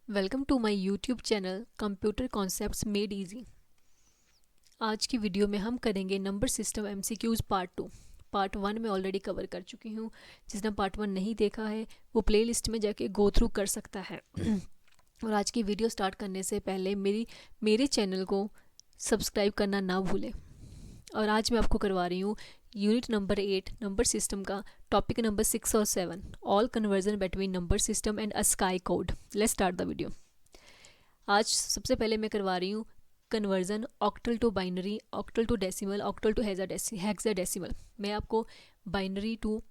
Welcome to my YouTube channel computer concepts made easy. आज की video में हम करेंगे number system MCQs part 2। Part 1 में ऑलरेडी कवर कर चुकी हूँ। जिसने पार्ट 1 नहीं देखा है वो प्लेलिस्ट में जाके गो थ्रू कर सकता है। और आज की वीडियो स्टार्ट करने से पहले मेरे चैनल को सब्सक्राइब करना ना भूलें। और आज मैं आपको करवा रही हूँ यूनिट नंबर 8 नंबर सिस्टम का टॉपिक नंबर 6 और 7 all conversion between number system and ASCII code. Let's start the video. आज सबसे पहले मैं करवा रही हूँ conversion octal to binary, octal to decimal, octal to hexadecimal. मैं आपको बाइनरी टू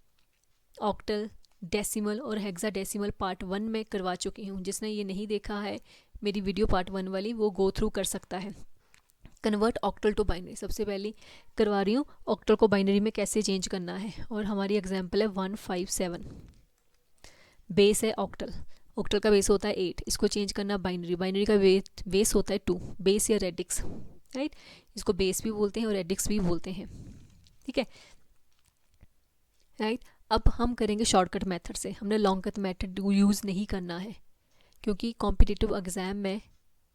ऑक्टल, डेसिमल और हेक्साडेसिमल पार्ट 1 में करवा चुकी हूँ। जिसने ये नहीं देखा है मेरी वीडियो पार्ट 1 वाली वो गो थ्रू कर सकता है। कन्वर्ट ऑक्टल टू बाइनरी सबसे पहले करवा रही हूँ। ऑक्टल को बाइनरी में कैसे चेंज करना है और हमारी एग्जांपल है 157। बेस है ऑक्टल, ऑक्टल का बेस होता है 8। इसको चेंज करना बाइनरी, बाइनरी का बेस होता है 2। बेस या रेडिक्स, राइट। इसको बेस भी बोलते हैं और रेडिक्स भी बोलते हैं, ठीक है, राइट। अब हम करेंगे शॉर्टकट मेथड से। हमने लॉन्ग कट मेथड यूज़ नहीं करना है क्योंकि कॉम्पिटिटिव एग्जाम में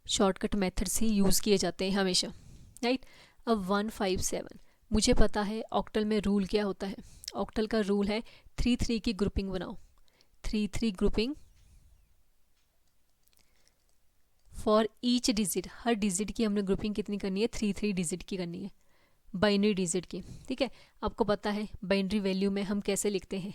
शॉर्टकट मेथड्स ही यूज़ किए जाते हैं हमेशा, राइट। अब 157 मुझे पता है ऑक्टल में रूल क्या होता है। ऑक्टल का रूल है 3 की ग्रुपिंग बनाओ। 3 grouping for each digit, her digit की हमने ग्रुपिंग कितनी करनी है, 3 डिजिट की करनी है, बाइनरी डिजिट की, ठीक है। आपको पता है बाइनरी वैल्यू में हम कैसे लिखते हैं,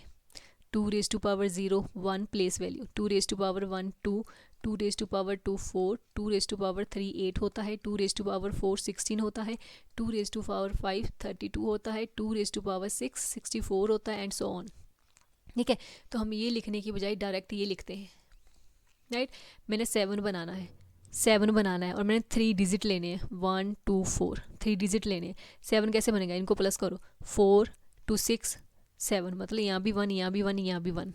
2^0 1 प्लेस वैल्यू, 2^1 2, 2^2 4, 2^3 8 होता है, 2^4 16 होता है, 2^5 32 होता है, 2^6 64 होता है एंड सो ऑन, ठीक है। तो हम ये लिखने की बजाय डायरेक्ट ये लिखते हैं, राइट। मैंने 7 बनाना है, 7 बनाना है और मैंने 3 डिजिट लेने हैं, 1 2 4, 3 डिजिट लेने हैं। 7 कैसे बनेगा, इनको प्लस करो, 4 2 6 7, मतलब यहाँ भी 1 यहाँ भी 1 यहाँ भी 1,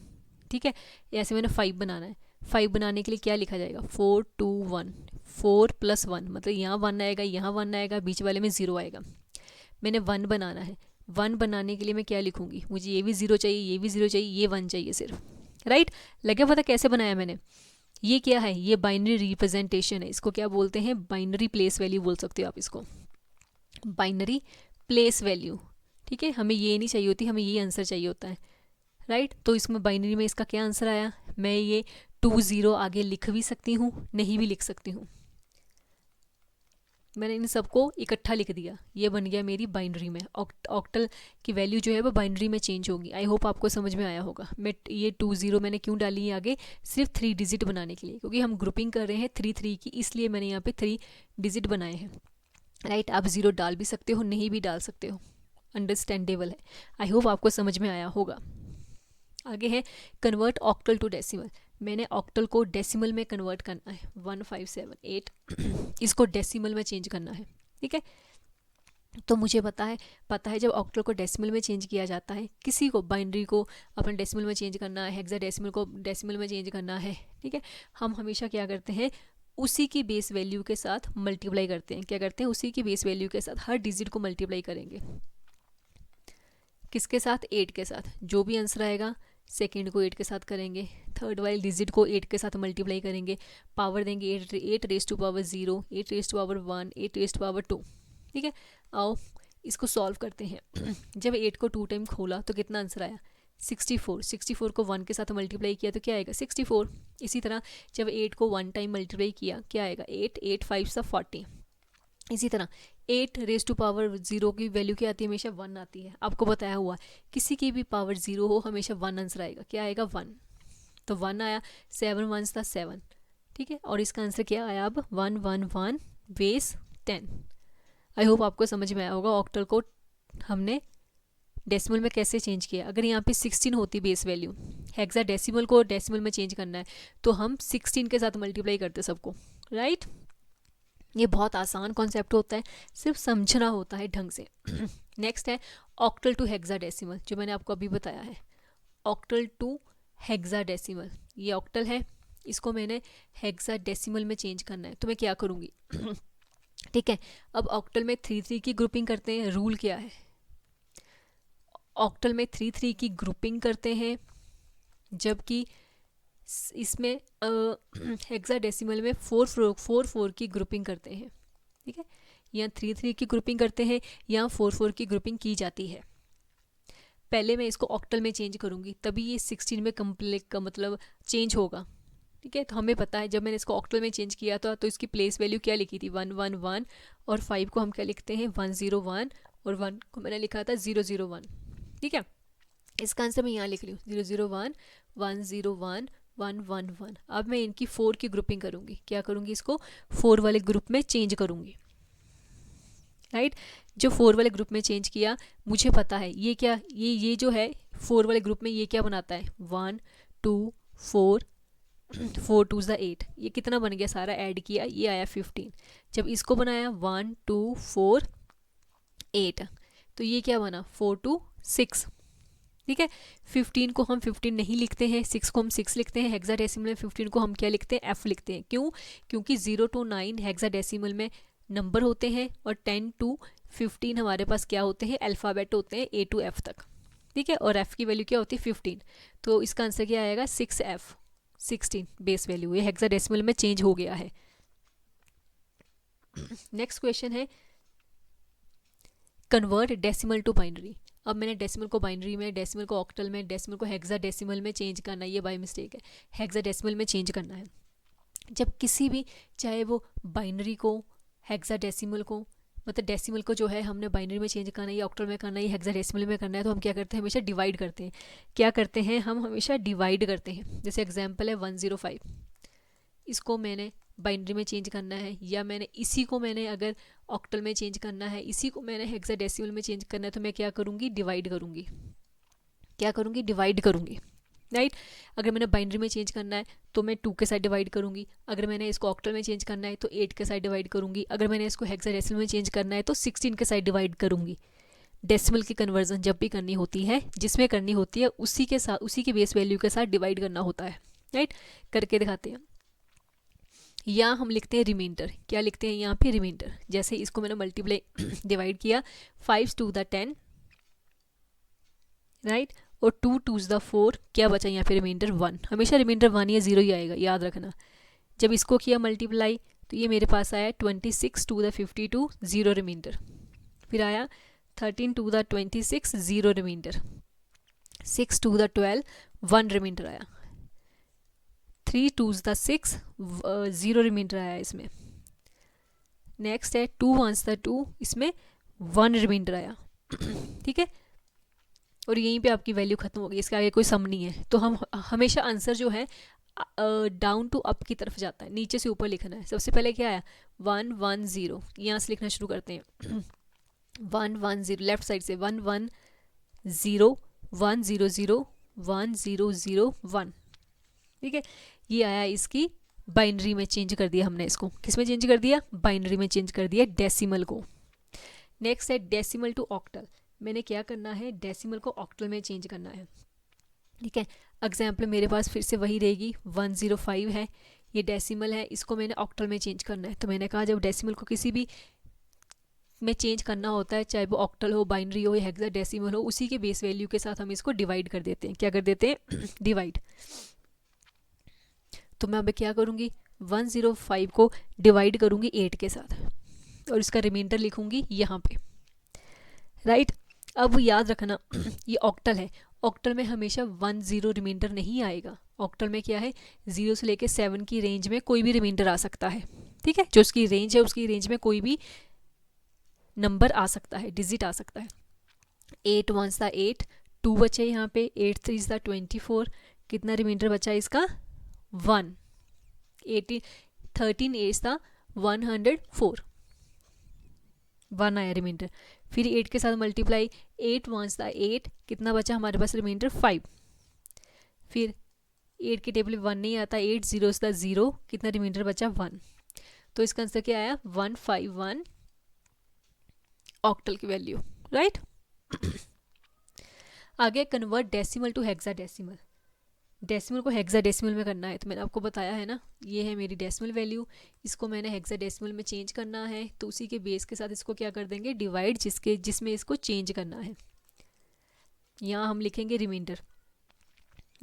ठीक है। ऐसे मैंने 5 बनाना है। 5 बनाने के लिए क्या लिखा जाएगा, 4 2 1, 4 + 1, मतलब यहाँ 1 आएगा, यहाँ 1 आएगा, बीच वाले में 0 आएगा। मैंने 1 बनाना है, 1 बनाने के लिए मैं क्या लिखूंगी, मुझे ये भी 0 चाहिए, ये भी 0 चाहिए, ये 1 चाहिए सिर्फ, राइट। लगे पता कैसे बनाया मैंने। ये क्या है, ये बाइनरी रिप्रेजेंटेशन है। इसको क्या बोलते हैं, बाइनरी प्लेस वैल्यू बोल सकते हो आप इसको, बाइनरी प्लेस वैल्यू, ठीक है। हमें ये नहीं चाहिए होती, हमें ये आंसर चाहिए होता है, राइट। तो इसमें बाइनरी में इसका क्या आंसर आया, मैं ये 2 आगे लिख भी सकती हूँ, नहीं भी लिख सकती हूँ। मैंने इन सबको इकट्ठा लिख दिया, ये बन गया मेरी बाइनरी में। ऑक्टल की वैल्यू जो है वो बाइनरी में चेंज होगी। आई होप आपको समझ में आया होगा। मैं ये 2 मैंने क्यों डाली है आगे, सिर्फ 3 डिजिट बनाने के लिए, क्योंकि हम ग्रुपिंग कर रहे हैं 3 की, इसलिए मैंने यहाँ पे 3 डिजिट बनाए हैं, राइट। आप 0 डाल भी सकते हो, नहीं भी डाल सकते हो, अंडरस्टैंडेबल है। आई होप आपको समझ में आया होगा। आगे है कन्वर्ट ऑक्टल टू डेसिमल। मैंने ऑक्टल को डेसिमल में कन्वर्ट करना है, 1578 इसको डेसिमल में चेंज करना है, ठीक है। तो मुझे पता है जब ऑक्टल को डेसिमल में चेंज किया जाता है, किसी को बाइनरी को अपने डेसिमल में चेंज करना है, हेक्साडेसिमल को डेसिमल में चेंज करना है, ठीक है। हम हमेशा क्या करते हैं, उसी की बेस वैल्यू के साथ मल्टीप्लाई करते हैं। क्या करते हैं, उसी की बेस वैल्यू के साथ हर डिजिट को मल्टीप्लाई करेंगे। किसके साथ, 8 के साथ। जो भी आंसर आएगा सेकेंड को 8 के साथ करेंगे, थर्ड वाले डिजिट को 8 के साथ मल्टीप्लाई करेंगे, पावर देंगे 8 raise to power 0, 8 raise to power 1, 8 raise to power 2, ठीक है। आओ इसको सॉल्व करते हैं। जब 8 को 2 टाइम खोला तो कितना आंसर आया, 64। 64 को 1 के साथ मल्टीप्लाई किया तो क्या आएगा, 64। इसी तरह जब 8 को 1 टाइम मल्टीप्लाई किया क्या आएगा, 8 8 5 40। इसी तरह 8 रेज़ टू पावर 0 की वैल्यू क्या आती है, हमेशा 1 आती है। आपको बताया हुआ किसी की भी पावर 0 हो हमेशा 1 आंसर आएगा। क्या आएगा, 1। तो 1 आया, 7 1 था 7, ठीक है। और इसका आंसर क्या आया अब, 1 1 1 बेस 10। आई होप आपको समझ में आया होगा ऑक्टल को हमने डेसिमल में कैसे चेंज किया। अगर यहाँ पे 16 होती बेस वैल्यू, हेक्साडेसिमल को डेसिमल में चेंज करना है तो हम 16 के साथ मल्टीप्लाई करते सबको, राइट। ये बहुत आसान कॉन्सेप्ट होता है, सिर्फ समझना होता है ढंग से। नेक्स्ट है ऑक्टल टू हेक्साडेसिमल, जो मैंने आपको अभी बताया है, ऑक्टल टू हेक्साडेसिमल। ये ऑक्टल है, इसको मैंने हेक्साडेसिमल में चेंज करना है, तो मैं क्या करूँगी, ठीक है। अब ऑक्टल में 3 की ग्रुपिंग करते हैं। रूल क्या है, ऑक्टल में 3 की ग्रुपिंग करते हैं, जबकि इसमें हेक्साडेसिमल में 4 की ग्रुपिंग करते हैं, ठीक है, या 3 की ग्रुपिंग करते हैं, या 4 की ग्रुपिंग की जाती है। पहले मैं इसको ऑक्टल में चेंज करूँगी तभी ये 16 में कम्प्लीट का मतलब चेंज होगा, ठीक है। तो हमें पता है जब मैंने इसको ऑक्टल में चेंज किया था तो इसकी प्लेस वैल्यू क्या लिखी थी 111, और 5 को हम क्या लिखते हैं 101, और 1 को मैंने लिखा था 001, ठीक है। इसका आंसर मैं यहाँ लिख रही हूँ 001, 101, 111। अब मैं इनकी 4 की ग्रुपिंग करूँगी, क्या करूँगी, इसको 4 वाले ग्रुप में चेंज करूँगी, राइट। जो 4 वाले ग्रुप में चेंज किया, मुझे पता है ये क्या, ये जो है 4 वाले ग्रुप में ये क्या बनाता है 1 2 4, 4 2 8, ये कितना बन गया, सारा ऐड किया ये आया 15। जब इसको बनाया 1 2 4 8, तो ये क्या बना 4 2 6, ठीक है। 15 को हम 15 नहीं लिखते हैं, 6 को हम 6 लिखते हैं। हेक्साडेसिमल में 15 को हम क्या लिखते हैं F लिखते हैं। क्यों? क्योंकि 0 to 9 हेक्साडेसिमल में नंबर होते हैं और 10 to 15 हमारे पास क्या होते हैं, अल्फ़ाबेट होते हैं A to F तक, ठीक है। और F की वैल्यू क्या होती है 15, तो इसका आंसर क्या आएगा 6F 16 बेस वैल्यू, ये हेक्साडेसिमल में चेंज हो गया है। नेक्स्ट क्वेश्चन है कन्वर्ट डेसिमल टू बाइनरी। अब मैंने डेसिमल को बाइनरी में, डेसिमल को ऑक्टल में, डेसिमल को हेक्साडेसिमल में चेंज करना है, ये बाय मिस्टेक है, हेक्साडेसिमल में चेंज करना है। जब किसी भी, चाहे वो बाइनरी को, हेक्साडेसिमल को, मतलब डेसिमल को जो है हमने बाइनरी में चेंज करना है, या ऑक्टल में करना है, या हेक्साडेसिमल में करना है, तो हम क्या करते हैं हमेशा डिवाइड करते हैं। क्या करते हैं हम हमेशा डिवाइड करते हैं। जैसे एग्जाम्पल है 105, इसको मैंने बाइनरी में चेंज करना है, या मैंने इसी को मैंने अगर ऑक्टल में चेंज करना है, इसी को मैंने हेक्साडेसिमल में चेंज करना है, तो मैं क्या करूँगी डिवाइड करूँगी, क्या करूँगी डिवाइड करूँगी, राइट। अगर मैंने बाइनरी में चेंज करना है तो मैं 2 के साथ डिवाइड करूँगी, अगर मैंने इसको ऑक्टल में चेंज करना है तो 8 के साथ डिवाइड करूँगी, अगर मैंने इसको हेक्साडेसिमल में चेंज करना है तो 16 के साथ डिवाइड करूँगी। डेसिमल की कन्वर्जन जब भी करनी होती है, जिसमें करनी होती है उसी के साथ, उसी के बेस वैल्यू के साथ डिवाइड करना होता है, राइट। करके दिखाते हैं। या हम लिखते हैं रिमाइंडर, क्या लिखते हैं यहाँ पे रिमाइंडर। जैसे इसको मैंने मल्टीप्लाई डिवाइड किया 5 to the 10, राइट, और 2 to the 4, क्या बचा यहाँ पे रिमाइंडर 1। हमेशा रिमाइंडर 1 या 0 ही आएगा, याद रखना। जब इसको किया मल्टीप्लाई तो ये मेरे पास आया 26 to the 52, 0 रिमाइंडर। फिर आया 13 to the 26, 0 remainder. 6 to the 12, 1 remainder आया। 3 to the 6, 0 रिमाइंडर आया इसमें। नेक्स्ट है 2 1 the 2, इसमें 1 रिमाइंडर आया, ठीक है। और यहीं पे आपकी वैल्यू खत्म हो गई, इसके आगे कोई सम नहीं है। तो हम हमेशा आंसर जो है डाउन टू अप की तरफ जाता है, नीचे से ऊपर लिखना है। सबसे पहले क्या आया 1 1 0, यहाँ से लिखना शुरू करते हैं 1 1 0, लेफ्ट साइड से 1 1 0 1 0 0 1 0 0 1, ठीक है। ये आया इसकी बाइनरी में, चेंज कर दिया हमने इसको। किस में चेंज कर दिया, बाइनरी में चेंज कर दिया डेसिमल को। नेक्स्ट है डेसिमल टू ऑक्टल। मैंने क्या करना है, डेसिमल को ऑक्टल में चेंज करना है, ठीक है। एग्जाम्पल मेरे पास फिर से वही रहेगी 105 है, ये डेसिमल है, इसको मैंने ऑक्टल में चेंज करना है। तो मैंने कहा जब डेसिमल को किसी भी में चेंज करना होता है, चाहे वो ऑक्टल हो, बाइनरी हो या हेक्साडेसिमल हो, उसी के बेस वैल्यू के साथ हम इसको डिवाइड कर देते हैं। क्या कर देते हैं डिवाइड। तो मैं अब क्या करूँगी 105 को डिवाइड करूँगी 8 के साथ और इसका रिमाइंडर लिखूँगी यहाँ पे, राइट। अब याद रखना ये ऑक्टल है, ऑक्टल में हमेशा 1 0 रिमाइंडर नहीं आएगा। ऑक्टल में क्या है 0 से लेके 7 की रेंज में कोई भी रिमाइंडर आ सकता है, ठीक है। जो उसकी रेंज है उसकी रेंज में कोई भी नंबर आ सकता है, डिजिट आ सकता है। 8 1 था 8, 2 बचे यहाँ पे, 8 3 था 24, कितना रिमाइंडर बचा इसका 1, 18 13 8 था 104, 1 आया रिमाइंडर। फिर 8 के साथ मल्टीप्लाई, 8 1 था 8, कितना बचा हमारे पास रिमाइंडर 5। फिर 8 के टेबल में 1 नहीं आता, 8 0 था 0, कितना रिमाइंडर बचा 1। तो इसका आंसर क्या आया 151 ऑक्टल की वैल्यू, राइट। आगे convert decimal to hexadecimal. Decimal को हेक्साडेसिमल में करना है, तो मैंने आपको बताया है ना, ये है मेरी डेसिमल वैल्यू, इसको मैंने हेक्साडेसिमल में चेंज करना है, तो उसी के बेस के साथ इसको क्या कर देंगे डिवाइड, जिसमें इसको चेंज करना है। यहाँ हम लिखेंगे रिमाइंडर,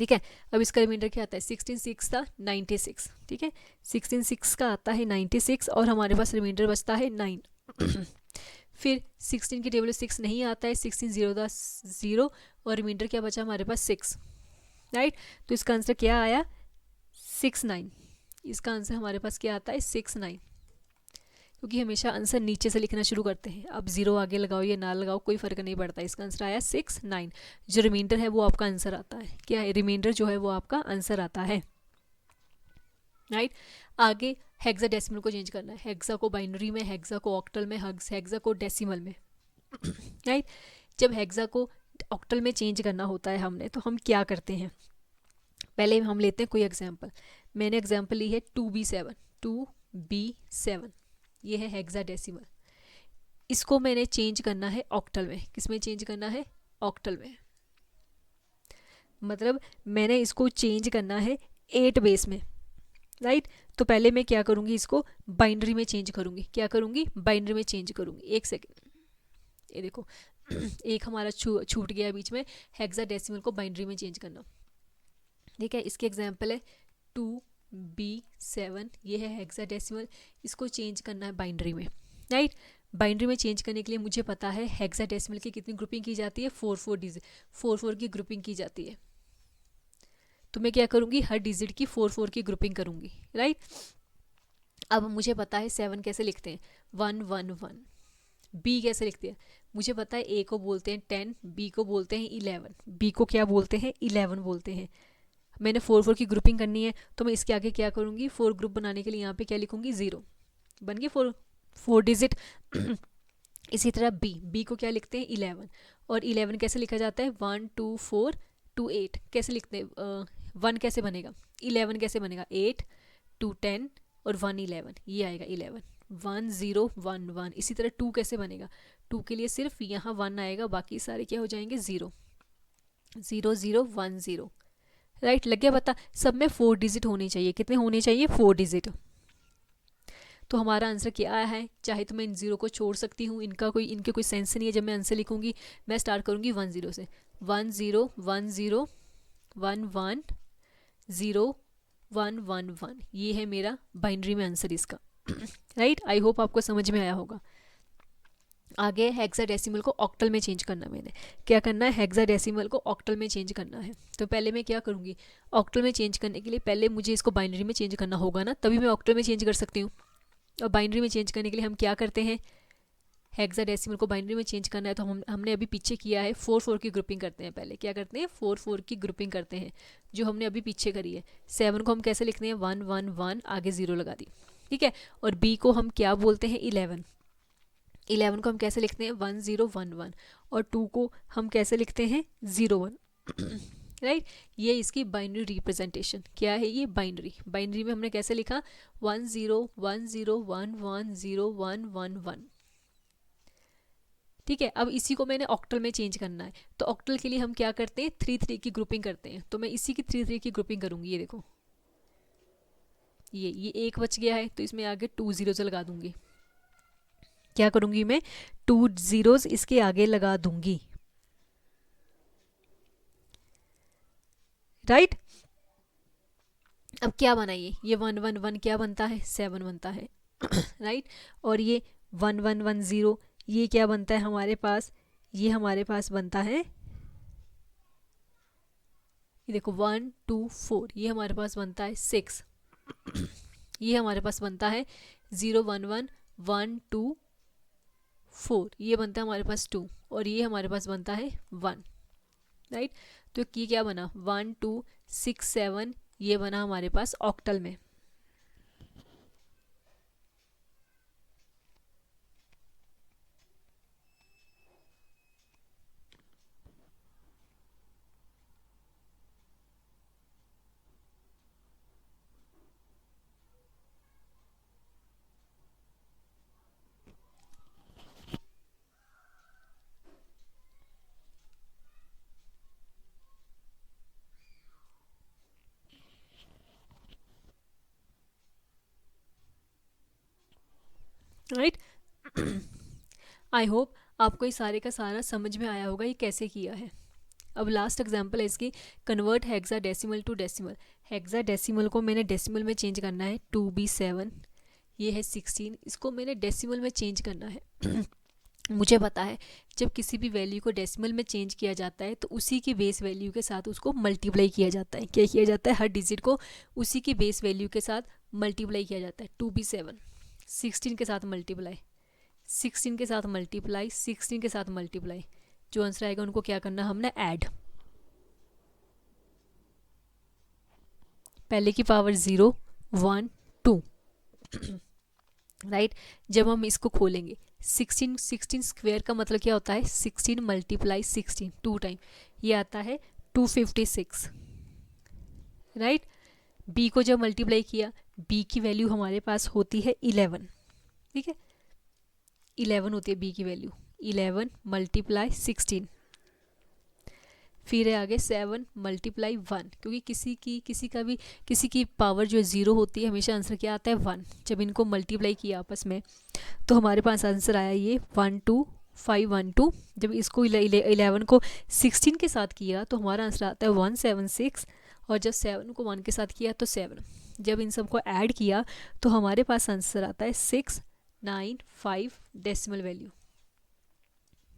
ठीक है। अब इसका रिमाइंडर क्या आता है, 16 6 था 96, ठीक है, 16 6 का आता है 96 और हमारे पास रिमाइंडर बचता है 9। फिर 16 की टेबल 6 नहीं आता है, 16 0 था 0 और रिमाइंडर क्या बचा हमारे पास 6, राइट। तो इसका आंसर क्या आया 6 9। इसका आंसर हमारे पास क्या आता है 6 9, क्योंकि हमेशा आंसर नीचे से लिखना शुरू करते हैं। अब 0 आगे लगाओ या ना लगाओ कोई फ़र्क नहीं पड़ता। इसका आंसर आया 6 9। जो रिमाइंडर है वो आपका आंसर आता है, क्या है, रिमाइंडर जो है वो आपका आंसर आता है, राइट। आगे हेक्साडेसिमल को चेंज करना है, हेक्सा को बाइनरी में, हेक्सा को ऑक्टल में, हेक्सा को डेसिमल में, राइट। जब हेक्सा को ऑक्टल में चेंज करना होता है हमने, तो हम क्या करते हैं, पहले हम लेते हैं कोई एग्जांपल। मैंने एग्जांपल ली है 2B7, 2B7 ये है हेक्साडेसिमल। इसको मैंने चेंज करना है ऑक्टल में, किस में चेंज करना है, ऑक्टल में। मतलब मैंने इसको चेंज करना है 8 बेस में, राइट। तो पहले मैं क्या करूँगी, इसको बाइनरी में चेंज करूँगी। क्या करूँगी, बाइनरी में चेंज करूँगी। एक सेकेंड, ये देखो एक हमारा छूट गया बीच में, हेक्साडेसिमल को बाइनरी में चेंज करना, ठीक है। इसके एग्जांपल है 2B7, ये है हेक्साडेसिमल, इसको चेंज करना है बाइनरी में, राइट। बाइनरी में चेंज करने के लिए मुझे पता है हेक्साडेसिमल की कितनी ग्रुपिंग की जाती है, 4 डिजिट, 4 की ग्रुपिंग की जाती है। तो मैं क्या करूँगी, हर डिजिट की 4 की ग्रुपिंग करूँगी, राइट। अब मुझे पता है 7 कैसे लिखते हैं, 1 1 1। बी कैसे लिखते हैं, मुझे पता है ए को बोलते हैं 10, बी को बोलते हैं 11, बी को क्या बोलते हैं 11 बोलते हैं। मैंने 4 की ग्रुपिंग करनी है, तो मैं इसके आगे क्या करूँगी, 4 ग्रुप बनाने के लिए यहाँ पे क्या लिखूँगी, 0, बन गए 4 डिजिट। इसी तरह बी को क्या लिखते हैं 11, और 11 कैसे लिखा जाता है, 1 2 4 2 8 कैसे लिखते हैं, 1 कैसे बनेगा, 11 कैसे बनेगा, 8 2 10 और 1 11, ये आएगा 11, 1 0 1 1। इसी तरह 2 कैसे बनेगा, 2 के लिए सिर्फ यहाँ 1 आएगा, बाकी सारे क्या हो जाएंगे 0 0 0 1 0, राइट। लग गया पता, सब में 4 डिजिट होने चाहिए, कितने होने चाहिए, 4 डिजिट। तो हमारा आंसर क्या आया है, चाहे तो मैं इन 0 को छोड़ सकती हूँ, इनके कोई सेंस नहीं है। जब मैं आंसर लिखूंगी मैं स्टार्ट करूँगी 1 0 से, 1 0 1 0 1 1 0 1 1 1, ये है मेरा बाइनरी में आंसर इसका, राइट। आई होप आपको समझ में आया होगा। आगे हेक्साडेसिमल को ऑक्टल में चेंज करना, मैंने क्या करना है, हेक्साडेसिमल को ऑक्टल में चेंज करना है। तो पहले मैं क्या करूँगी, ऑक्टल में चेंज करने के लिए पहले मुझे इसको बाइनरी में चेंज करना होगा ना, तभी मैं ऑक्टल में चेंज कर सकती हूँ। और बाइनरी में चेंज करने के लिए हम क्या करते हैं, हेक्साडेसिमल को बाइनरी में चेंज करना है तो हमने अभी पीछे किया है 4 की ग्रुपिंग करते हैं। पहले क्या करते हैं, 4 की ग्रुपिंग करते हैं, जो हमने अभी पीछे करी है। 7 को हम कैसे लिखते हैं, 1 1 1 आगे 0 लगा दी, ठीक है। और बी को हम क्या बोलते हैं, 11, 11 को हम कैसे लिखते हैं, 1 0 1 1, और 2 को हम कैसे लिखते हैं, 0 1, राइट। ये इसकी बाइनरी रिप्रेजेंटेशन क्या है, ये बाइनरी। बाइनरी में हमने कैसे लिखा, 1 0 1 0 1 1 0 1 1 1, ठीक है। अब इसी को मैंने ऑक्टल में चेंज करना है, तो ऑक्टल के लिए हम क्या करते हैं, 3 3 की ग्रुपिंग करते हैं। तो मैं इसी की 3 3 की ग्रुपिंग करूंगी। ये देखो ये एक बच गया है, तो इसमें आगे 2 0 लगा दूंगी। क्या करूंगी मैं, 2 0 इसके आगे लगा दूंगी, राइट। अब क्या बना, ये 1 1 1 क्या बनता है, 7 बनता है, राइट। और ये 1 1 1 0 ये क्या बनता है हमारे पास, ये हमारे पास बनता है, ये देखो 1 2 4 ये हमारे पास बनता है 6, ये हमारे पास बनता है 0 1 1 1 2 4 ये बनता है हमारे पास 2, और ये हमारे पास बनता है 1, राइट। तो ये क्या बना, 1 2 6 7 ये बना हमारे पास ऑक्टल में। राइट। आई होप आपको ये सारे का सारा समझ में आया होगा ये कैसे किया है, अब लास्ट एग्जांपल है इसकी, convert hexadecimal to decimal. Hexadecimal को मैंने डेसिमल में चेंज करना है, 2b7, ये है 16, इसको मैंने डेसिमल में चेंज करना है। मुझे पता है जब किसी भी वैल्यू को डेसिमल में चेंज किया जाता है तो उसी की बेस वैल्यू के साथ उसको मल्टीप्लाई किया जाता है। क्या किया जाता है? हर डिजिट को उसी की बेस वैल्यू के साथ मल्टीप्लाई किया जाता है। 2b7 16 के साथ मल्टीप्लाई, 16 के साथ मल्टीप्लाई, 16 के साथ मल्टीप्लाई, जो आंसर आएगा उनको क्या करना हमने? ऐड। पहले की पावर 0 1 2, राइट। जब हम इसको खोलेंगे 16 स्क्वेयर का मतलब क्या होता है? 16 मल्टीप्लाई 16 2 टाइम, ये आता है 256, राइट। बी को जब मल्टीप्लाई किया, बी की वैल्यू हमारे पास होती है 11, ठीक है, 11 होती है बी की वैल्यू। 11 मल्टीप्लाई 16, फिर है आगे 7 मल्टीप्लाई 1, क्योंकि किसी की पावर जो 0 होती है हमेशा आंसर क्या आता है? 1। जब इनको मल्टीप्लाई किया आपस में तो हमारे पास आंसर आया ये 12512। जब इसको 11 को 16 के साथ किया तो हमारा आंसर आता है 176, और जब 7 को 1 के साथ किया तो 7। जब इन सबको ऐड किया तो हमारे पास आंसर आता है 695 decimal value,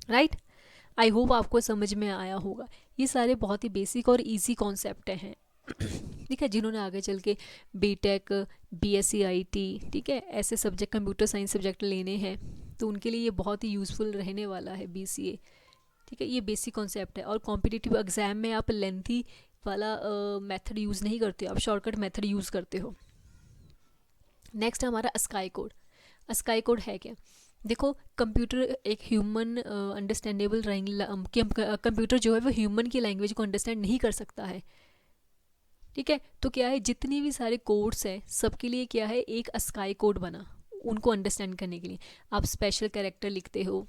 right. I hope आपको समझ में आया होगा। ये सारे बहुत ही बेसिक और इजी कॉन्सेप्ट हैं, ठीक है। जिन्होंने आगे चल के बीटेक, बीएससी आईटी, ठीक है, ऐसे सब्जेक्ट, कंप्यूटर साइंस सब्जेक्ट लेने हैं तो उनके लिए ये बहुत ही यूज़फुल रहने वाला है बीसीए, ठीक है। ये बेसिक कॉन्सेप्ट है, और कॉम्पिटिटिव एग्जाम में आप लेंथी वाला मेथड यूज़ नहीं करते हो, आप शॉर्टकट मेथड यूज़ करते हो। नेक्स्ट हमारा अस्काई कोड। अस्काई कोड है क्या? देखो, कंप्यूटर एक ह्यूमन अंडरस्टैंडेबल कंप्यूटर जो है वो ह्यूमन की लैंग्वेज को अंडरस्टैंड नहीं कर सकता है, ठीक है। तो क्या है, जितनी भी सारे कोड्स हैं सबके लिए क्या है, एक अस्काई कोड बना उनको अंडरस्टैंड करने के लिए। आप स्पेशल कैरेक्टर लिखते हो,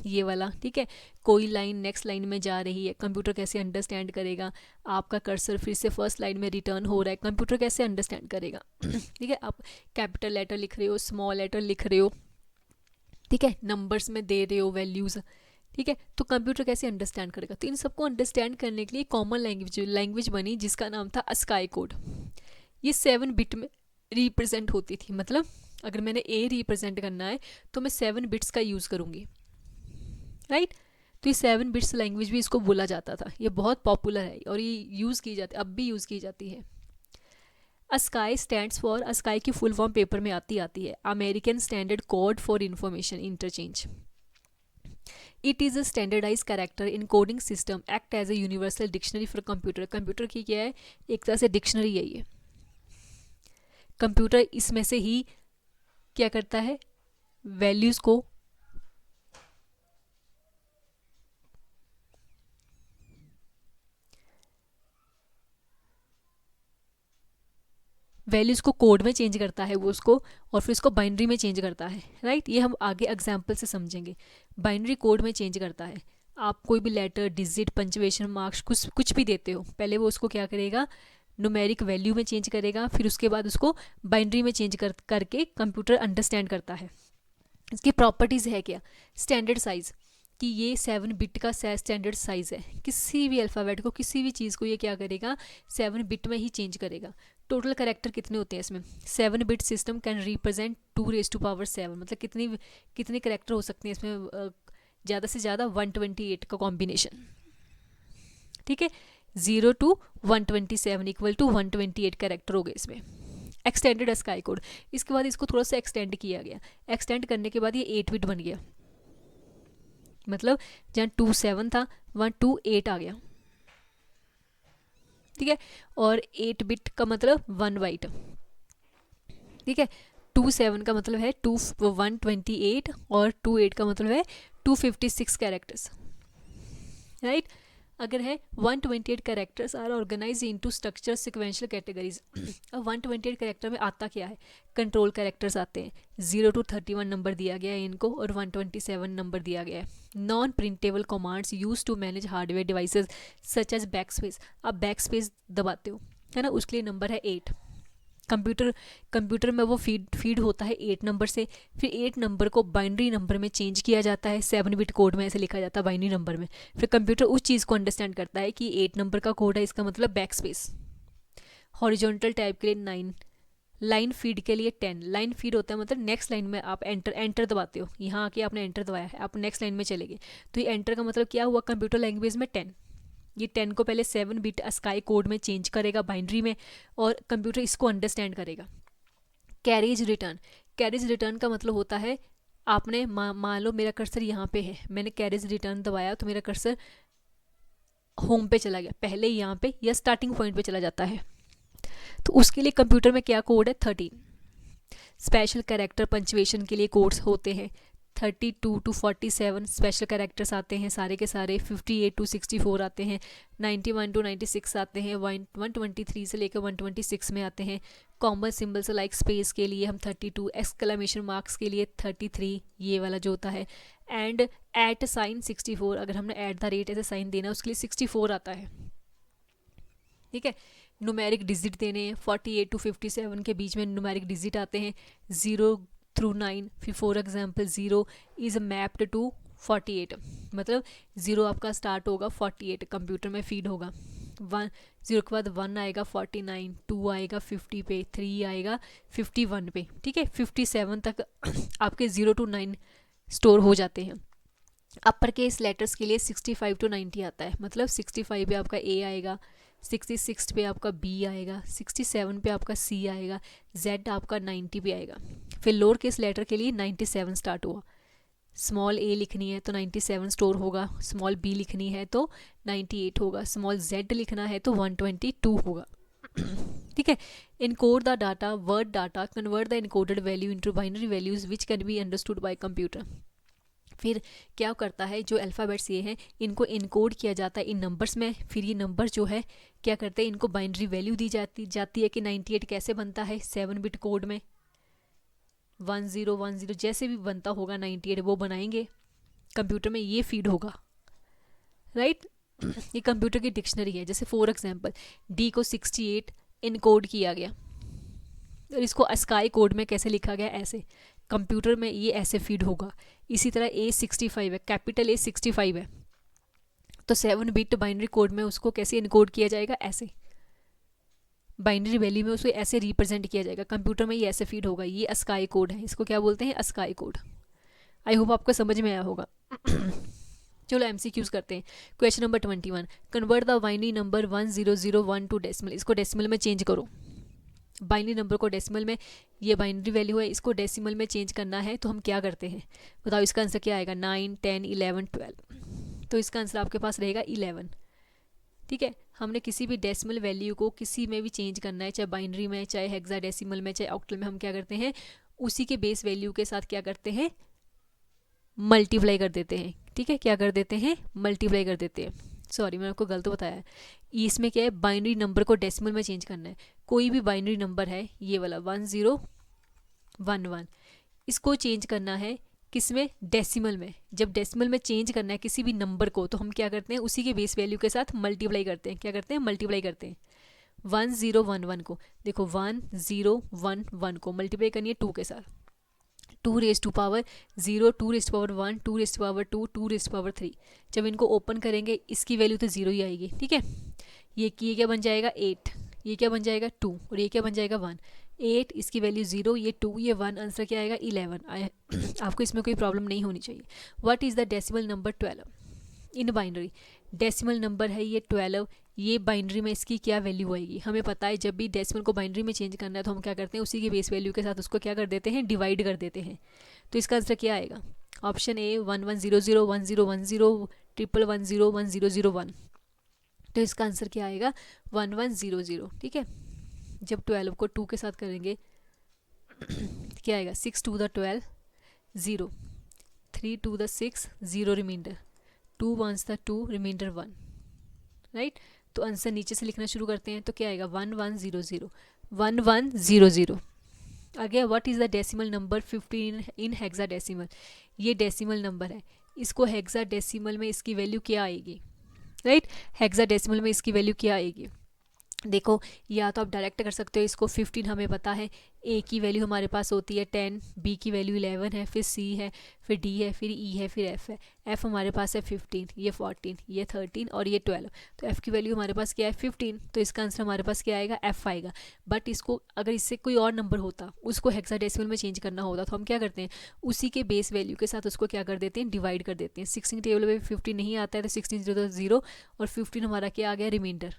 ये वाला, ठीक है। कोई लाइन नेक्स्ट लाइन में जा रही है, कंप्यूटर कैसे अंडरस्टैंड करेगा? आपका कर्सर फिर से फर्स्ट लाइन में रिटर्न हो रहा है, कंप्यूटर कैसे अंडरस्टैंड करेगा? ठीक है। आप कैपिटल लेटर लिख रहे हो, स्मॉल लेटर लिख रहे हो, ठीक है, नंबर्स में दे रहे हो वैल्यूज़, ठीक है, तो कंप्यूटर कैसे अंडरस्टैंड करेगा? तो इन सबको अंडरस्टैंड करने के लिए कॉमन लैंग्वेज बनी जिसका नाम था अस्काई कोड। ये 7 बिट में रिप्रेजेंट होती थी, मतलब अगर मैंने ए रिप्रेजेंट करना है तो मैं 7 बिट्स का यूज़ करूँगी, राइट। तो ये 7 बिट्स लैंग्वेज भी इसको बोला जाता था। ये बहुत पॉपुलर है और ये यूज़ की जाती, अब भी यूज़ की जाती है। अस्काई स्टैंड्स फॉर, अस्काई की फुल फॉर्म पेपर में आती है American standard code for information interchange. It is a standardize character encoding system, act as a universal dictionary for computer. Computer की क्या है, एक तरह से डिक्शनरी है ये। कंप्यूटर इसमें से ही क्या करता है, वैल्यूज़ को कोड में चेंज करता है वो उसको, और फिर उसको बाइनरी में चेंज करता है, राइट। ये हम आगे एग्जाम्पल से समझेंगे। बाइनरी कोड में चेंज करता है। आप कोई भी लेटर, डिजिट, पंचुएशन मार्क्स कुछ भी देते हो, पहले वो उसको क्या करेगा, न्यूमेरिक वैल्यू में चेंज करेगा, फिर उसके बाद उसको बाइनरी में चेंज करके कंप्यूटर अंडरस्टैंड करता है। इसकी प्रॉपर्टीज़ है क्या, स्टैंडर्ड साइज़, कि ये 7 बिट का स्टैंडर्ड साइज़ है। किसी भी अल्फ़ाबेट को, किसी भी चीज़ को ये क्या करेगा, 7 बिट में ही चेंज करेगा। टोटल कैरेक्टर कितने होते हैं इसमें? 7 बिट सिस्टम कैन रिप्रेजेंट 2⁻⁷, मतलब कितने कैरेक्टर हो सकते हैं इसमें? ज़्यादा से ज़्यादा 128 का कॉम्बिनेशन, ठीक है। 0 to 127 इक्वल टू 128 कैरेक्टर हो गए इसमें। एक्सटेंडेड अस्काई कोड, इसके बाद इसको थोड़ा सा एक्सटेंड किया गया। एक्सटेंड करने के बाद ये 8 बिट बन गया, मतलब जहाँ 27 था वहाँ 28 आ गया, ठीक है। और 8 बिट का मतलब 1 बाइट, ठीक है। 27 का मतलब है 128 और 28 का मतलब है 256 कैरेक्टर्स, राइट। अगर है 128 characters are organise into structure sequential categories. अब 128 कैरेक्टर में आता क्या है, कंट्रोल कैरेक्टर्स आते हैं। 0 to 31 नंबर दिया गया है इनको, और 127 नंबर दिया गया है। Non printable commands use to manage hardware devices such as back space. आप बैक स्पेस दबाते हो, है ना, उसके लिए नंबर है 8। कंप्यूटर में वो फीड होता है 8 नंबर से, फिर 8 नंबर को बाइनरी नंबर में चेंज किया जाता है, 7 बिट कोड में ऐसे लिखा जाता है बाइनरी नंबर में। फिर कंप्यूटर उस चीज़ को अंडरस्टैंड करता है कि 8 नंबर का कोड है, इसका मतलब बैक स्पेस। हॉरिजॉन्टल टाइप के लिए 9, लाइन फीड के लिए 10। लाइन फीड होता है मतलब नेक्स्ट लाइन में आप एंटर दबाते हो, यहाँ आके आपने एंटर दबाया है, आप नेक्स्ट लाइन में चले गए, तो ये एंटर का मतलब क्या हुआ कंप्यूटर लैंग्वेज में 10। ये 10 को पहले 7 बिट अस्काई कोड में चेंज करेगा बाइनरी में, और कंप्यूटर इसको अंडरस्टैंड करेगा। कैरेज रिटर्न का मतलब होता है आपने मान लो मेरा कर्सर यहाँ पे है, मैंने कैरेज रिटर्न दबाया तो मेरा कर्सर होम पे चला गया, पहले यहाँ पे या स्टार्टिंग पॉइंट पे चला जाता है, तो उसके लिए कंप्यूटर में क्या कोड है 13। स्पेशल कैरेक्टर पंचुएशन के लिए कोड्स होते हैं 32 to 47 स्पेशल कैरेक्टर्स आते हैं सारे के सारे, 58 to 64 आते हैं, 91 to 96 आते हैं, 123 से लेकर 126 में आते हैं। कॉमन सिंबल्स लाइक स्पेस के लिए हम 32, एक्सक्लेमेशन मार्क्स के लिए 33, ये वाला जो होता है, एंड एट साइन 64, अगर हमने एट द रेट ऐसे साइन देना उसके लिए 64 आता है, ठीक है। न्यूमेरिक डिजिट देने हैं 48 to 57 के बीच में न्यूमेरिक डिजिट आते हैं 0 through 9। फिर for example 0 is mapped to 48, मतलब 0 आपका स्टार्ट होगा 48 कंप्यूटर में फीड होगा, 1 0 के बाद 1 आएगा 49, 2 आएगा 50 पे, 3 आएगा 51 पे, ठीक है। 57 तक आपके 0 to 9 स्टोर हो जाते हैं। अपर केस लेटर्स के लिए 65 to 90 आता है, मतलब 65 पे आपका ए आएगा, 66 पे आपका बी आएगा, 67 पे आपका सी आएगा, जेड आपका 90 पे आएगा। फिर लोअर केस लेटर के लिए 97 स्टार्ट हुआ, स्मॉल ए लिखनी है तो 97 स्टोर होगा, स्मॉल बी लिखनी है तो 98 होगा, स्मॉल जेड लिखना है तो 122 होगा, ठीक है। Encode the data, word data, convert the encoded value into binary values which can be understood by computer. फिर क्या करता है, जो अल्फ़ाबेट्स ये हैं इनको इनकोड किया जाता है इन नंबर्स में, फिर ये नंबर जो है क्या करते हैं, इनको बाइनरी वैल्यू दी जाती है कि 98 कैसे बनता है 7 बिट कोड में, 1010 जैसे भी बनता होगा 98 वो बनाएंगे, कंप्यूटर में ये फीड होगा, राइट। ये कंप्यूटर की डिक्शनरी है। जैसे फॉर एग्जांपल डी को 68 इनकोड किया गया, और इसको अस्काई कोड में कैसे लिखा गया, ऐसे कंप्यूटर में ये ऐसे फीड होगा। इसी तरह A65 है, कैपिटल A65 है, तो 7 बिट बाइनरी कोड में उसको कैसे इनकोड किया जाएगा, ऐसे बाइनरी वैल्यू में उसको ऐसे रिप्रेजेंट किया जाएगा, कंप्यूटर में ये ऐसे फीड होगा। ये अस्काई कोड है, इसको क्या बोलते हैं, अस्काई कोड। आई होप आपको समझ में आया होगा। चलो MCQs करते हैं। Question number 21, convert the binary number 1001 to decimal. इसको डेसिमल में चेंज करो, बाइनरी नंबर को डेसिमल में, ये बाइनरी वैल्यू है, इसको डेसिमल में चेंज करना है, तो हम क्या करते हैं बताओ, इसका आंसर क्या आएगा, 9 10 11 12, तो इसका आंसर आपके पास रहेगा 11, ठीक है। हमने किसी भी डेसिमल वैल्यू को किसी में भी चेंज करना है, चाहे बाइनरी में, चाहे हेक्साडेसिमल में, चाहे ऑक्टल में, हम क्या करते हैं उसी के बेस वैल्यू के साथ क्या करते हैं, मल्टीप्लाई कर देते हैं, ठीक है। क्या कर देते हैं, मल्टीप्लाई कर देते हैं। सॉरी मैंने आपको गलत बताया है, इसमें क्या है, बाइनरी नंबर को डेसिमल में चेंज करना है। कोई भी बाइनरी नंबर है, ये वाला 1011, इसको चेंज करना है किस में, डेसिमल में। जब डेसिमल में चेंज करना है किसी भी नंबर को, तो हम क्या करते हैं उसी के बेस वैल्यू के साथ मल्टीप्लाई करते हैं। क्या करते हैं, मल्टीप्लाई करते हैं। 1011 को देखो, 1011 को मल्टीप्लाई करनी है 2 के साथ, 2 raise to power 0, 2 raise to power 1, 2 raise to power 2, 2 raise to power 3। जब इनको ओपन करेंगे इसकी वैल्यू तो 0 ही आएगी, ठीक है। ये क्या बन जाएगा 8, ये क्या बन जाएगा 2, और ये क्या बन जाएगा 1। 8 इसकी वैल्यू 0, ये 2, ये 1, आंसर क्या आएगा 11। आपको इसमें कोई प्रॉब्लम नहीं होनी चाहिए। What is the decimal number 12 in binary. Decimal number है ये 12, ये बाइनरी में इसकी क्या वैल्यू आएगी, हमें पता है। जब भी डेसिमल को बाइनरी में चेंज करना है तो हम क्या करते हैं, उसी की बेस वैल्यू के साथ उसको क्या कर देते हैं, डिवाइड कर देते हैं। तो इसका आंसर क्या आएगा, ऑप्शन ए 1100 1010 1110 1001। तो इसका आंसर क्या आएगा 1100, ठीक है। जब 12 को 2 के साथ करेंगे क्या आएगा, 6 2 the 12 0, 3 2 the 6 0 remainder, 2 1 the 2 remainder 1, right. तो आंसर नीचे से लिखना शुरू करते हैं, तो क्या आएगा 1100 1100। आगे what is the decimal number 15 in hexadecimal. ये डेसिमल नंबर है, इसको हेक्साडेसिमल में इसकी वैल्यू क्या आएगी, राइट। हेक्साडेसिमल में इसकी वैल्यू क्या आएगी, देखो, या तो आप डायरेक्ट कर सकते हो इसको, 15 हमें पता है, ए की वैल्यू हमारे पास होती है 10, बी की वैल्यू 11 है, फिर सी है, फिर डी है, फिर ई है, फिर एफ है। एफ हमारे पास है 15, ये 14, ये 13 और ये 12। तो एफ की वैल्यू हमारे पास क्या है 15, तो इसका आंसर हमारे पास क्या आएगा, एफ आएगा। बट इसको अगर इससे कोई और नंबर होता, उसको हेक्साडेसिमल में चेंज करना होता, तो हम क्या करते हैं, उसी के बेस वैल्यू के साथ उसको क्या कर देते हैं, डिवाइड कर देते हैं। 16 टेबल में 15 नहीं आता है, तो 16 0 0 और 15 हमारा क्या आ गया, रिमाइंडर।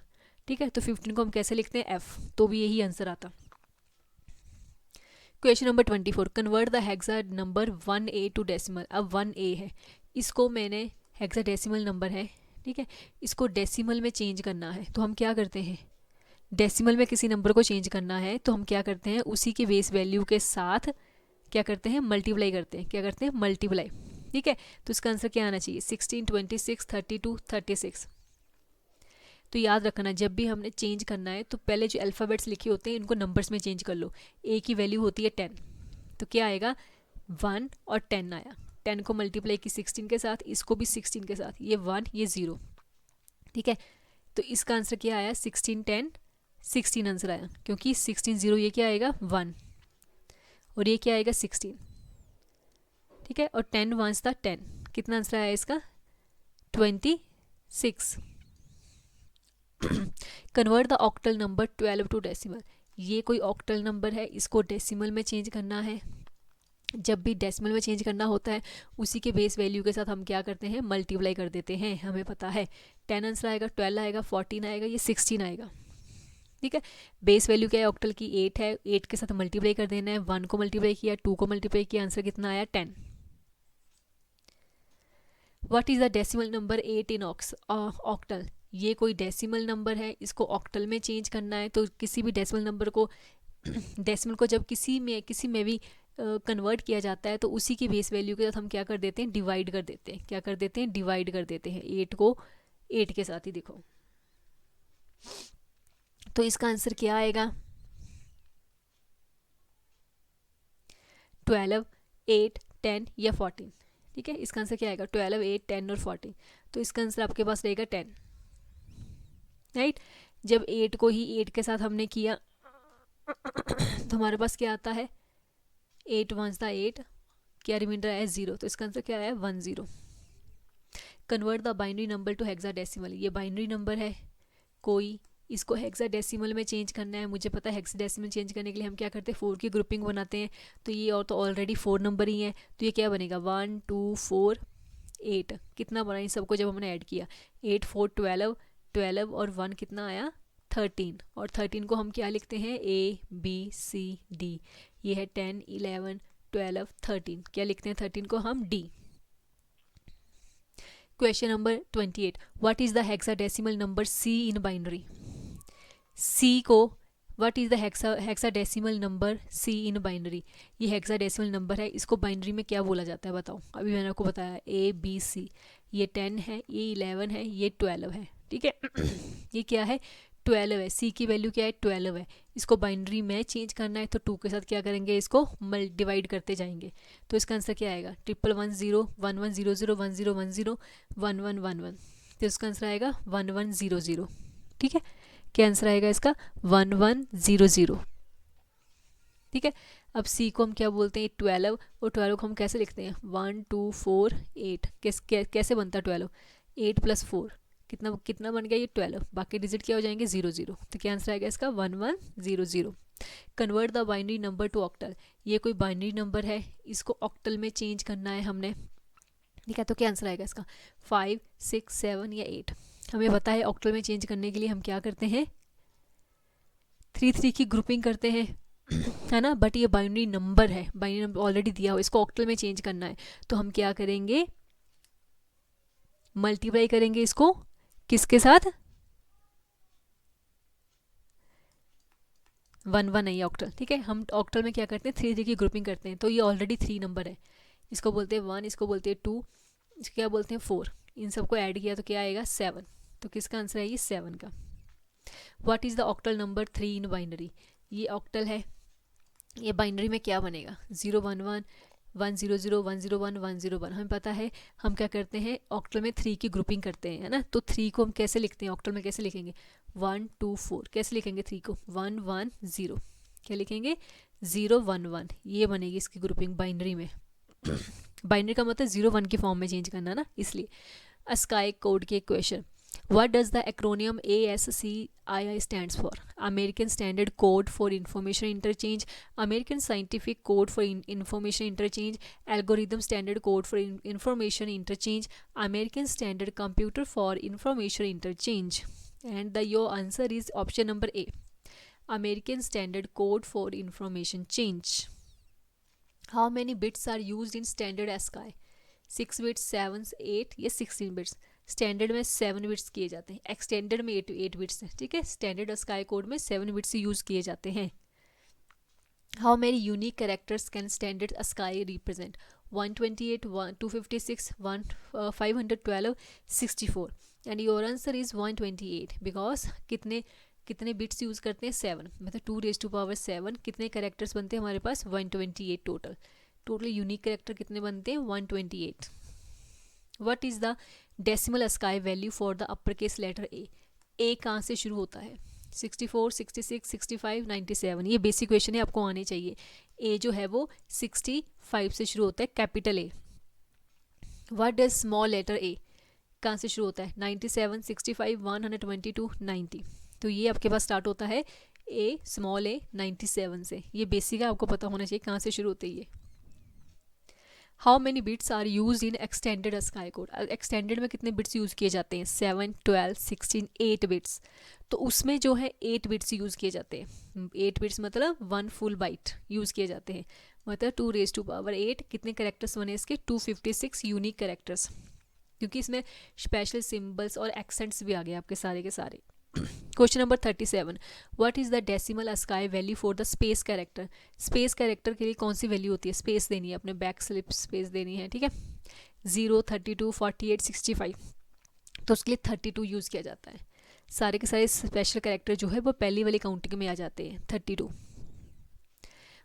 ठीक है, तो 15 को हम कैसे लिखते हैं, एफ, तो भी यही आंसर आता। Question number 24, convert the hexa number 1A to decimal. अब 1A है, इसको मैंने, हेक्सा डेसिमल नंबर है, ठीक है, इसको डेसिमल में चेंज करना है, तो हम क्या करते हैं, डेसिमल में किसी नंबर को चेंज करना है तो हम क्या करते हैं, उसी के बेस वैल्यू के साथ क्या करते हैं, मल्टीप्लाई करते हैं। क्या करते हैं, मल्टीप्लाई। ठीक है, तो इसका आंसर क्या आना चाहिए, 16, 26, 32, 36। तो याद रखना, जब भी हमने चेंज करना है तो पहले जो अल्फ़ाबेट्स लिखे होते हैं इनको नंबर्स में चेंज कर लो। ए की वैल्यू होती है 10, तो क्या आएगा, 1 और 10 आया। 10 को मल्टीप्लाई की 16 के साथ, इसको भी 16 के साथ, ये 1 ये 0। ठीक है, तो इसका आंसर क्या आया, 16 10 16 आंसर आया, क्योंकि 16 0 ये क्या आएगा 1 और ये क्या आएगा 16। ठीक है, और 10 1 था 10, कितना आंसर आया इसका, 26। Convert the octal number 12 to decimal. ये कोई ऑक्टल नंबर है, इसको डेसिमल में चेंज करना है। जब भी डेसिमल में चेंज करना होता है उसी के बेस वैल्यू के साथ हम क्या करते हैं, मल्टीप्लाई कर देते हैं। हमें पता है 10 आंसर आएगा, 12 आएगा, 14 आएगा, ये 16 आएगा। ठीक है, बेस वैल्यू क्या है ऑक्टल की, 8 है, 8 के साथ मल्टीप्लाई कर देना है। 1 को मल्टीप्लाई किया, 2 को मल्टीप्लाई किया, आंसर कितना आया 10। What is the decimal number 8 in octal. ये कोई डेसिमल नंबर है, इसको ऑक्टल में चेंज करना है। तो किसी भी डेसिमल नंबर को डेसिमल को जब किसी में भी कन्वर्ट किया जाता है तो उसी की बेस वैल्यू के साथ हम क्या कर देते हैं, डिवाइड कर देते हैं। क्या कर देते हैं, डिवाइड कर देते हैं 8 को 8 के साथ ही। देखो, तो इसका आंसर क्या आएगा, 12 8 10 या 14। ठीक है, इसका आंसर क्या आएगा, 12 8 10 और 14। तो इसका आंसर आपके पास रहेगा 10। राइट, जब 8 को ही 8 के साथ हमने किया तो हमारे पास क्या आता है, 8 1 था 8, क्या रिमाइंडर आया 0, तो इसका आंसर क्या आया 1 0। Convert the binary number two hexadecimal. ये बाइनरी नंबर है कोई, इसको हेक्साडेसिमल में चेंज करना है। मुझे पता है हेक्साडेसिमल चेंज करने के लिए हम क्या करते हैं, 4 की ग्रुपिंग बनाते हैं। तो ये और तो ऑलरेडी 4 नंबर ही है, तो ये क्या बनेगा 1 2 4 8। कितना बना इन सबको जब हमने ऐड किया, 8 4 12 12 और 1 कितना आया 13। और 13 को हम क्या लिखते हैं, ABCD। ये है 10 11 12 13, क्या लिखते हैं 13 को हम D। Question number 28, what is the hexadecimal number C in binary. C को what is the hexadecimal number C in binary. ये हेक्साडेसिमल नंबर है, इसको बाइनरी में क्या बोला जाता है बताओ। अभी मैंने आपको बताया ABC, ये 10 है, ये 11 है, ये 12 है। ठीक है ये क्या है 12 है, C की वैल्यू क्या है 12 है। इसको बाइनरी में चेंज करना है तो 2 के साथ क्या करेंगे, इसको डिवाइड करते जाएंगे। तो इसका आंसर क्या आएगा 1 1 0 1 1 0 0 1 0 1 0 1 1 1 1। तो इसका आंसर आएगा 1 1 0 0। ठीक है, क्या आंसर आएगा इसका 1 1 0 0। ठीक है, अब C को हम क्या बोलते हैं 12, और 12 को हम कैसे लिखते हैं 1 2 4 8। कैसे बनता है 12, 8 + 4 कितना कितना बन गया ये 12, बाकी डिजिट क्या हो जाएंगे 0 0। तो क्या आंसर आएगा इसका 1 1 0 0। Convert the binary number two octal. ये कोई बाइनरी नंबर है, इसको ऑक्टल में चेंज करना है हमने। ठीक है, तो क्या आंसर आएगा इसका 5 6 7 या 8। हमें पता है ऑक्टल में चेंज करने के लिए हम क्या करते हैं 3 3 की ग्रुपिंग करते हैं है ना। बट ये बाइनरी नंबर है, बाइनरी नंबर ऑलरेडी दिया हो, इसको ऑक्टल में चेंज करना है तो हम क्या करेंगे मल्टीप्लाई करेंगे इसको किसके साथ 1 1 नहीं ऑक्टल। ठीक है, हम ऑक्टल में क्या करते हैं 3 3 की ग्रुपिंग करते हैं। तो ये ऑलरेडी 3 नंबर है, इसको बोलते हैं 1, इसको बोलते हैं 2, इसको क्या बोलते हैं 4। इन सबको ऐड किया तो क्या आएगा 7। तो किसका आंसर है ये 7 का। What is the octal number 3 in binary. ये ऑक्टल है, ये बाइनरी में क्या बनेगा 0 1 1 1 0 0 1 0 1 1 0 1। हमें पता है हम क्या करते हैं ऑक्टल में 3 की ग्रुपिंग करते हैं, है ना। तो 3 को हम कैसे लिखते हैं ऑक्टल में, कैसे लिखेंगे 1 2 4, कैसे लिखेंगे 3 को 1 1 0, क्या लिखेंगे 0 1 1, ये बनेगी इसकी ग्रुपिंग बाइनरी में। बाइनरी का मतलब 0 1 की फॉर्म में चेंज करना ना, इसलिए। ASCII कोड के question, What does the acronym ASCII stands for? American Standard Code for Information Interchange, American Scientific Code for Information Interchange, Algorithm Standard Code for Information Interchange, American Standard Computer for Information Interchange. And your answer is option number A, American Standard Code for Information Change. How many bits are used in standard ASCII? 6 bits, 7, 8 या 16 bits? Standard में 7 bits किए जाते हैं, extended में 8 bits हैं, ठीक है। Standard ASCII code में 7 बिट्स यूज़ किए जाते हैं। How many unique characters can standard ASCII represent? 128, 256, 512, 64, and your answer is 128 because कितने बिट्स यूज़ करते हैं 7, मतलब 2⁻7, कितने कैरेक्टर्स बनते हैं हमारे पास 128 टोटल यूनिक कैरेक्टर कितने बनते हैं 128। What is the decimal ASCII value for the uppercase letter A? A कहाँ से शुरू होता है? 64, 66, 65, 97, ये बेसिक क्वेश्चन है, आपको आने चाहिए। A जो है वो 65 से शुरू होता है, capital A। What does small letter A कहाँ से शुरू होता है? 97, 65, 122, 90, तो ये आपके पास स्टार्ट होता है A स्मॉल a 97 से, ये बेसिक है, आपको पता होना चाहिए कहाँ से शुरू होती है ये। How many bits are use in extended ASCII code? Extended में कितने बिट्स यूज़ किए जाते हैं? 7, 12, 16, 8 बिट्स, तो उसमें जो है 8 बिट्स यूज़ किए जाते हैं। 8 बिट्स मतलब 1 फुल बाइट यूज़ किए जाते हैं, मतलब 2⁸8। कितने करेक्टर्स बने इसके? 256 यूनिक करेक्टर्स, क्योंकि इसमें स्पेशल सिम्बल्स और एक्सेंट्स भी आ गए आपके सारे के सारे। Question number 37, what is the decimal ASCII value for the space character? Space character के लिए कौन सी वैल्यू होती है? स्पेस देनी है, अपने बैक स्लिप स्पेस देनी है, ठीक है। 0, 32, 48, 65, तो उसके लिए 32 यूज़ किया जाता है। सारे के सारे स्पेशल कैरेक्टर जो है वो पहली वाली काउंटिंग में आ जाते हैं, 32।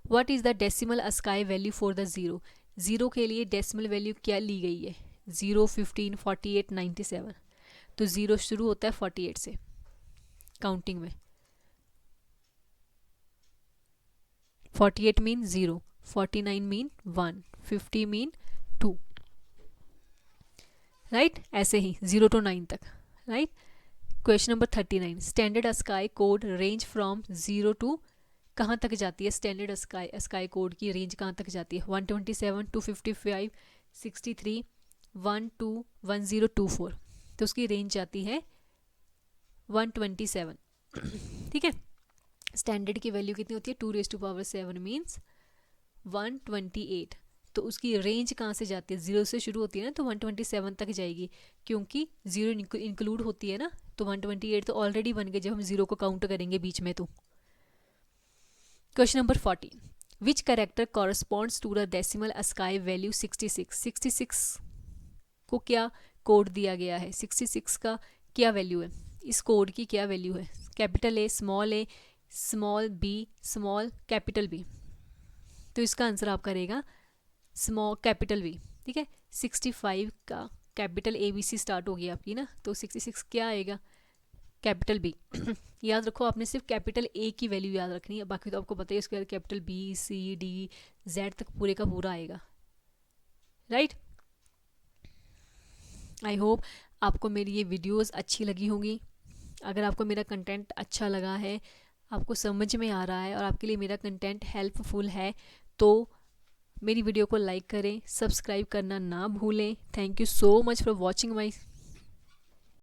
What is the decimal ASCII value for the zero? Zero के लिए डेसिमल वैल्यू क्या ली गई है? 0, 15, 48, 97, तो ज़ीरो शुरू होता है 48 से काउंटिंग में। 48 मीन 0, 49 मीन 1, 50 मीन 2, राइट, ऐसे ही 0 to 9 तक, right. Question number 39, standard ASCII code range from 0 to कहाँ तक जाती है? स्टैंडर्ड ASCII कोड की रेंज कहाँ तक जाती है? 127, 255, 63, 12, 1024, तो उसकी रेंज जाती है 127, ठीक है। स्टैंडर्ड की वैल्यू कितनी होती है? 2⁻7 मीन्स 128, तो उसकी रेंज कहाँ से जाती है? 0 से शुरू होती है ना, तो 127 तक जाएगी, क्योंकि 0 इंक्लूड होती है ना, तो 128 तो ऑलरेडी बन गए जब हम 0 को काउंट करेंगे बीच में। तो question number 40, which character corresponds to the decimal ASCII value 66? 66 को क्या कोड दिया गया है? 66 का क्या वैल्यू है? इस कोड की क्या वैल्यू है? Capital A, small b, small capital B, तो इसका आंसर आपका रहेगा स्मॉल कैपिटल B, ठीक है। 65 का कैपिटल ABC स्टार्ट हो गया आपकी ना, तो 66 क्या आएगा? Capital B। याद रखो, आपने सिर्फ कैपिटल A की वैल्यू याद रखनी है, बाकी तो आपको पता है उसके बाद capital B, C, D, Z तक पूरे का पूरा आएगा, राइट। आई होप आपको मेरी ये वीडियोस अच्छी लगी होंगी। अगर आपको मेरा कंटेंट अच्छा लगा है, आपको समझ में आ रहा है और आपके लिए मेरा कंटेंट हेल्पफुल है, तो मेरी वीडियो को लाइक करें, सब्सक्राइब करना ना भूलें। Thank you so much for watching my